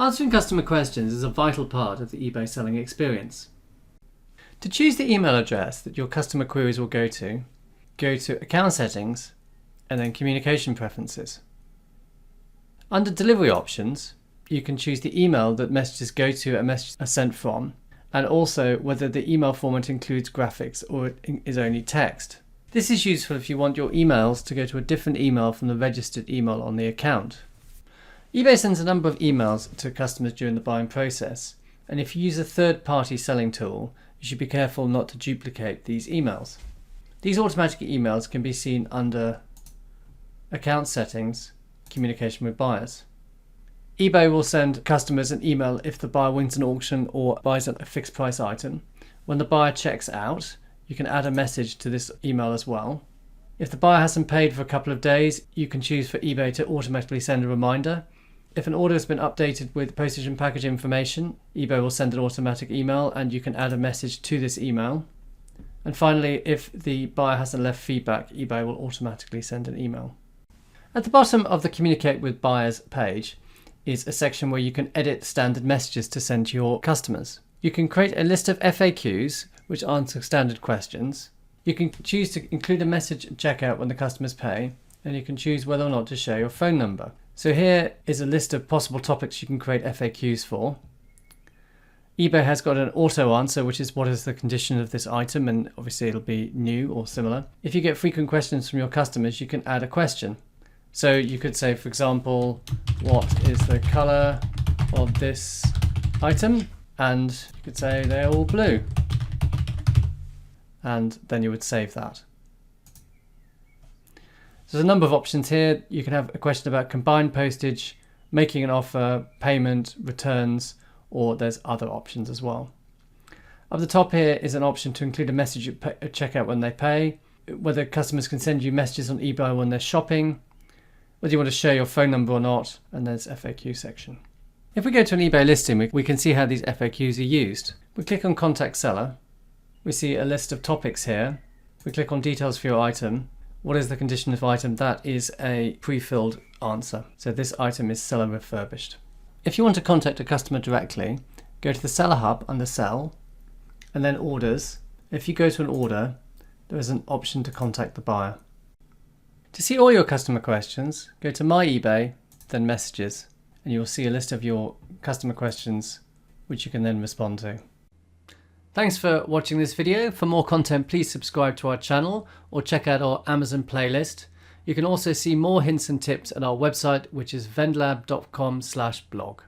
Answering customer questions is a vital part of the eBay selling experience. To choose the email address that your customer queries will go to Account Settings and then Communication Preferences. Under Delivery Options, you can choose the email that messages go to and messages are sent from, and also whether the email format includes graphics or is only text. This is useful if you want your emails to go to a different email from the registered email on the account. eBay sends a number of emails to customers during the buying process, and if you use a third-party selling tool, you should be careful not to duplicate these emails. These automatic emails can be seen under Account Settings, Communication with Buyers. eBay will send customers an email if the buyer wins an auction or buys a fixed price item. When the buyer checks out, you can add a message to this email as well. If the buyer hasn't paid for a couple of days, you can choose for eBay to automatically send a reminder. If an order has been updated with postage and package information, eBay will send an automatic email and you can add a message to this email. And finally, if the buyer hasn't left feedback, eBay will automatically send an email. At the bottom of the Communicate with Buyers page is a section where you can edit standard messages to send to your customers. You can create a list of FAQs, which answer standard questions. You can choose to include a message at checkout when the customers pay, and you can choose whether or not to share your phone number. So here is a list of possible topics you can create FAQs for. eBay has got an auto answer, which is what is the condition of this item, and obviously it'll be new or similar. If you get frequent questions from your customers, you can add a question. So you could say, for example, what is the color of this item? And you could say they're all blue. And then you would save that. So there's a number of options here. You can have a question about combined postage, making an offer, payment, returns, or there's other options as well. Up the top here is an option to include a message at checkout when they pay, whether customers can send you messages on eBay when they're shopping, whether you want to share your phone number or not, and there's FAQ section. If we go to an eBay listing, we can see how these FAQs are used. We click on Contact Seller. We see a list of topics here. We click on Details for your item. What is the condition of item? That is a pre-filled answer. So this item is seller refurbished. If you want to contact a customer directly, go to the Seller Hub under Sell, and then Orders. If you go to an order, there is an option to contact the buyer. To see all your customer questions, go to My eBay, then Messages, and you'll see a list of your customer questions, which you can then respond to. Thanks for watching this video. For more content, please subscribe to our channel or check out our Amazon playlist. You can also see more hints and tips at our website, which is vendlab.com/blog.